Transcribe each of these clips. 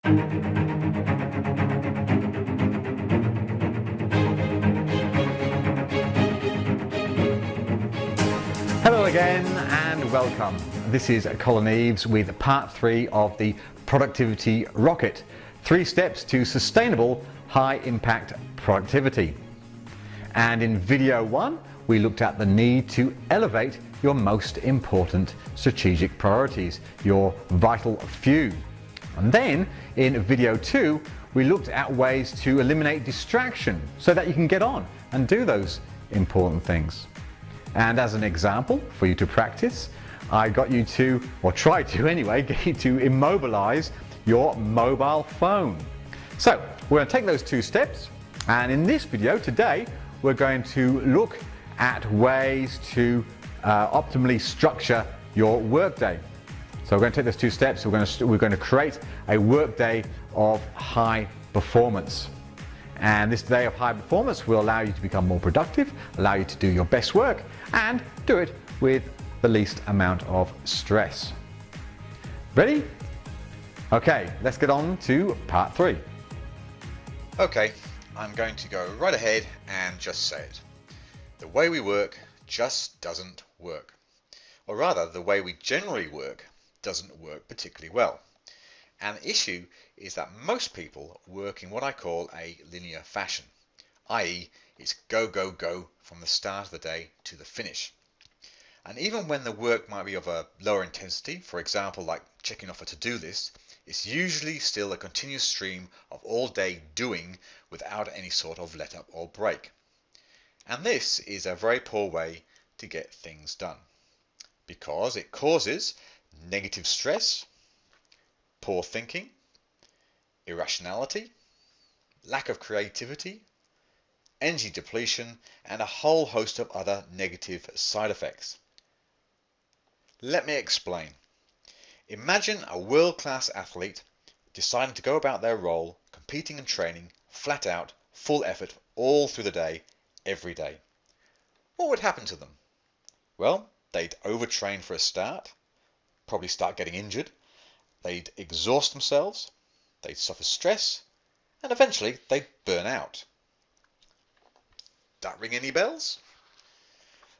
Hello again and welcome. This is Colin Eves with part 3 of the Productivity Rocket. 3 steps to sustainable high impact productivity. And in video 1, we looked at the need to elevate your most important strategic priorities, your vital few. And then in video 2, we looked at ways to eliminate distraction so that you can get on and do those important things. And as an example for you to practice, I got you to, or tried to anyway, get you to immobilize your mobile phone. So we're going to take those 2 steps, and in this video today we're going to look at ways to optimally structure your workday. So we're going to take those 2 steps. We're going to create a workday of high performance. And this day of high performance will allow you to become more productive, allow you to do your best work, and do it with the least amount of stress. Ready? Okay, let's get on to part 3. Okay, I'm going to go right ahead and just say it. The way we work just doesn't work. Or rather, the way we generally work doesn't work particularly well. And the issue is that most people work in what I call a linear fashion, i.e. it's go, go, go from the start of the day to the finish. And even when the work might be of a lower intensity, for example like checking off a to-do list, it's usually still a continuous stream of all day doing without any sort of let up or break. And this is a very poor way to get things done, because it causes negative stress, poor thinking, irrationality, lack of creativity, energy depletion, and a whole host of other negative side effects. Let me explain. Imagine a world-class athlete deciding to go about their role, competing and training, flat out, full effort, all through the day, every day. What would happen to them? Well, they'd overtrain for a start, probably start getting injured, they'd exhaust themselves, they'd suffer stress, and eventually they'd burn out. That ring any bells?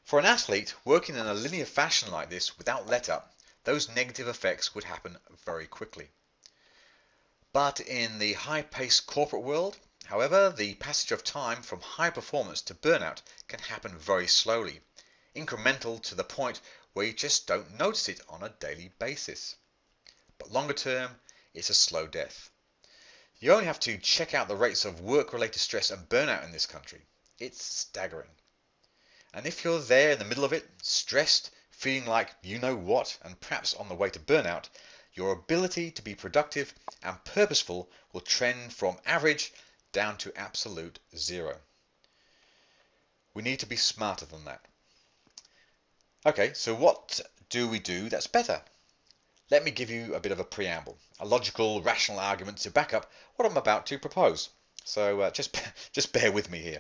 For an athlete working in a linear fashion like this without let-up, those negative effects would happen very quickly. But in the high-paced corporate world, however, the passage of time from high performance to burnout can happen very slowly, incremental to the point where you just don't notice it on a daily basis. But longer term, it's a slow death. You only have to check out the rates of work-related stress and burnout in this country. It's staggering. And if you're there in the middle of it, stressed, feeling like you know what, and perhaps on the way to burnout, your ability to be productive and purposeful will trend from average down to absolute zero. We need to be smarter than that. Okay, so what do we do that's better? Let me give you a bit of a preamble, a logical, rational argument to back up what I'm about to propose. So just bear with me here.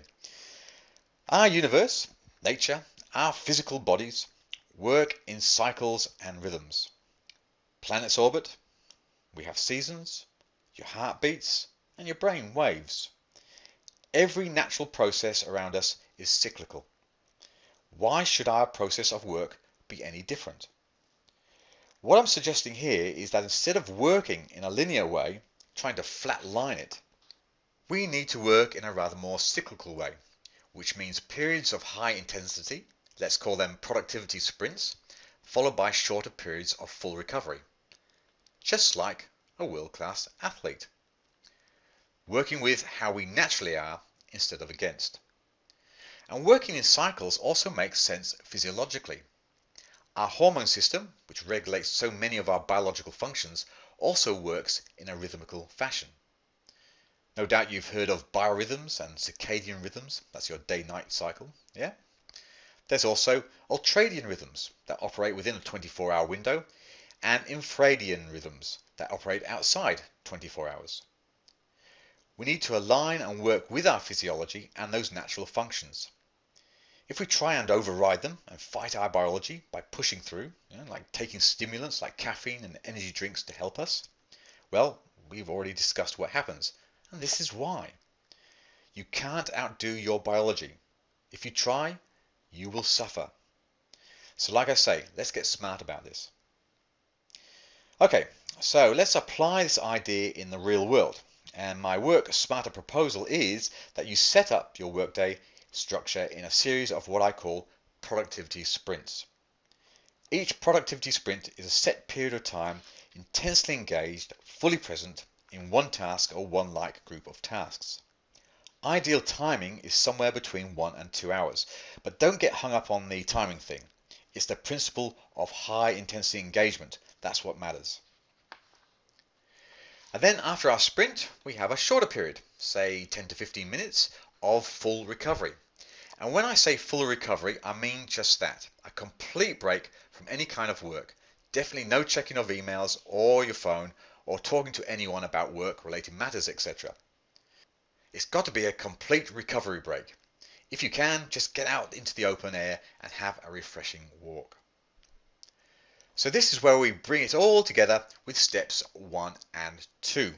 Our universe, nature, our physical bodies work in cycles and rhythms. Planets orbit, we have seasons, your heart beats, and your brain waves. Every natural process around us is cyclical. Why should our process of work be any different? What I'm suggesting here is that instead of working in a linear way, trying to flatline it, we need to work in a rather more cyclical way, which means periods of high intensity, let's call them productivity sprints, followed by shorter periods of full recovery, just like a world-class athlete. Working with how we naturally are instead of against. And working in cycles also makes sense physiologically. Our hormone system, which regulates so many of our biological functions, also works in a rhythmical fashion. No doubt you've heard of biorhythms and circadian rhythms, that's your day-night cycle, yeah? There's also ultradian rhythms that operate within a 24-hour window, and infradian rhythms that operate outside 24 hours. We need to align and work with our physiology and those natural functions. If we try and override them and fight our biology by pushing through, like taking stimulants like caffeine and energy drinks to help us, well, we've already discussed what happens, and this is why. You can't outdo your biology. If you try, you will suffer. So like I say, let's get smart about this. Okay, so let's apply this idea in the real world. And my work smarter proposal is that you set up your workday structure in a series of what I call productivity sprints. Each productivity sprint is a set period of time, intensely engaged, fully present in one task or one like group of tasks. Ideal timing is somewhere between 1 and 2 hours, but don't get hung up on the timing thing. It's the principle of high intensity engagement that's what matters. And then after our sprint, we have a shorter period, say 10 to 15 minutes of full recovery. And when I say full recovery, I mean just that, a complete break from any kind of work. Definitely no checking of emails or your phone or talking to anyone about work-related matters, etc. It's got to be a complete recovery break. If you can, just get out into the open air and have a refreshing walk. So this is where we bring it all together with steps 1 and 2.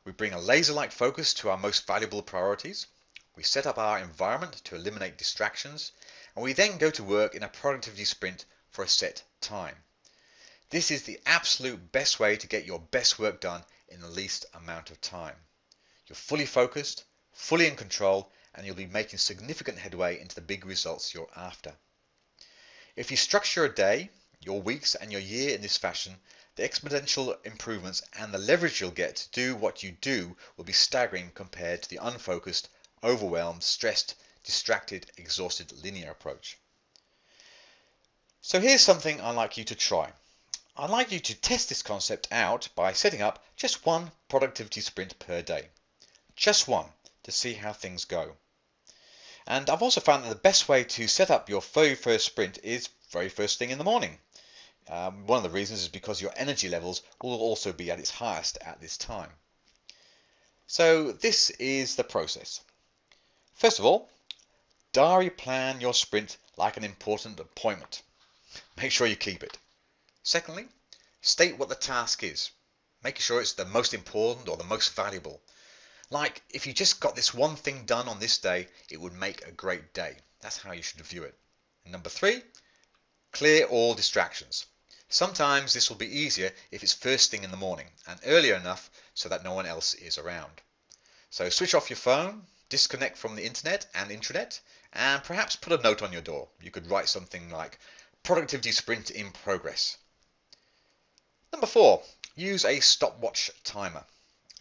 We bring a laser-like focus to our most valuable priorities. We set up our environment to eliminate distractions, and we then go to work in a productivity sprint for a set time. This is the absolute best way to get your best work done in the least amount of time. You're fully focused, fully in control, and you'll be making significant headway into the big results you're after. If you structure a day, your weeks and your year in this fashion, the exponential improvements and the leverage you'll get to do what you do will be staggering compared to the unfocused, overwhelmed, stressed, distracted, exhausted linear approach. So here's something I'd like you to try. I'd like you to test this concept out by setting up just one productivity sprint per day. Just one, to see how things go. And I've also found that the best way to set up your very first sprint is very first thing in the morning. One of the reasons is because your energy levels will also be at its highest at this time. So this is the process. First of all, diary plan your sprint like an important appointment. Make sure you keep it. Secondly, state what the task is. Making sure it's the most important or the most valuable. Like, if you just got this one thing done on this day, it would make a great day. That's how you should view it. And number 3, clear all distractions. Sometimes this will be easier if it's first thing in the morning and earlier enough so that no one else is around. So switch off your phone, disconnect from the internet and intranet, and perhaps put a note on your door. You could write something like, productivity sprint in progress. Number 4, use a stopwatch timer.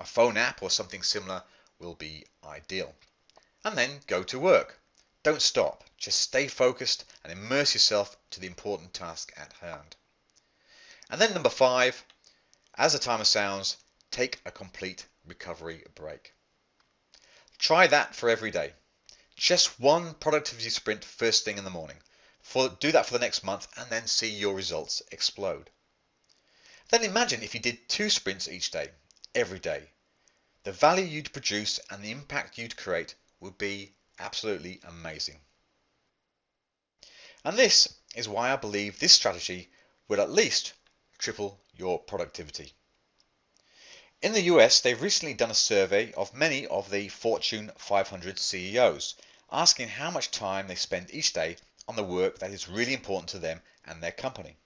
A phone app or something similar will be ideal. And then go to work. Don't stop, just stay focused and immerse yourself to the important task at hand. And then number 5, as the timer sounds, take a complete recovery break. Try that for every day. Just one productivity sprint first thing in the morning. Do that for the next month and then see your results explode. Then imagine if you did 2 sprints each day, every day. The value you'd produce and the impact you'd create would be absolutely amazing. And this is why I believe this strategy will at least triple your productivity. In the US, they've recently done a survey of many of the Fortune 500 CEOs, asking how much time they spend each day on the work that is really important to them and their company.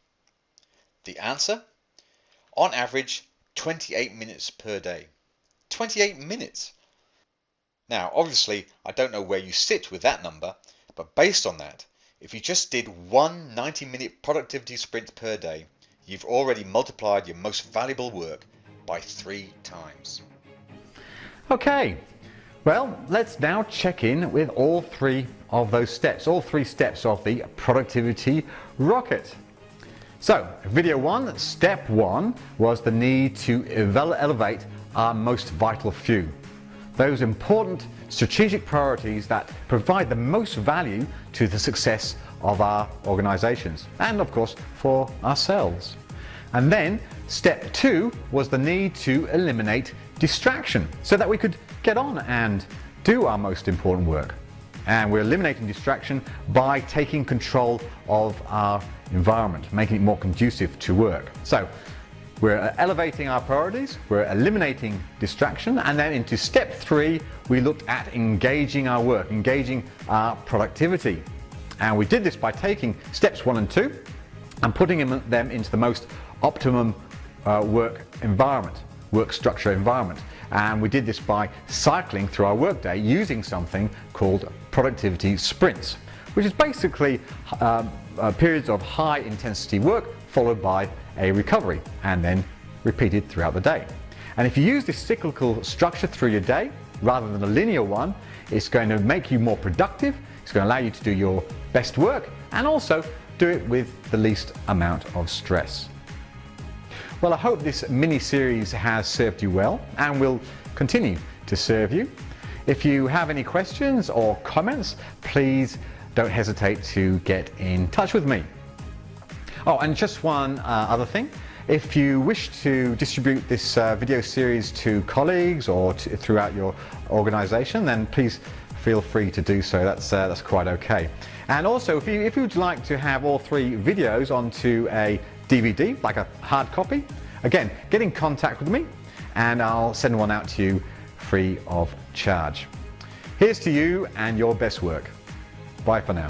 The answer? On average, 28 minutes per day. 28 minutes! Now, obviously, I don't know where you sit with that number, but based on that, if you just did one 90-minute productivity sprint per day, you've already multiplied your most valuable work by 3 times. Okay, well, let's now check in with all 3 of those steps, all 3 steps of the productivity rocket. So, video 1, step 1, was the need to elevate our most vital few. Those important strategic priorities that provide the most value to the success of our organizations and, of course, for ourselves. And then step 2 was the need to eliminate distraction so that we could get on and do our most important work. And we're eliminating distraction by taking control of our environment, making it more conducive to work. So We're elevating our priorities, we're eliminating distraction, and then into step 3, we looked at engaging our work, engaging our productivity. And we did this by taking steps 1 and 2 and putting them into the most optimum work structure environment. And we did this by cycling through our workday using something called productivity sprints, which is basically periods of high intensity work followed by a recovery and then repeated throughout the day. And if you use this cyclical structure through your day rather than a linear one, it's going to make you more productive, it's going to allow you to do your best work and also do it with the least amount of stress. Well, I hope this mini-series has served you well and will continue to serve you. If you have any questions or comments, please don't hesitate to get in touch with me. Oh, and just one other thing. If you wish to distribute this video series to colleagues or throughout your organization, then please feel free to do so. That's quite okay. And also, if you would like to have all 3 videos onto a DVD, like a hard copy, again, get in contact with me and I'll send one out to you free of charge. Here's to you and your best work. Bye for now.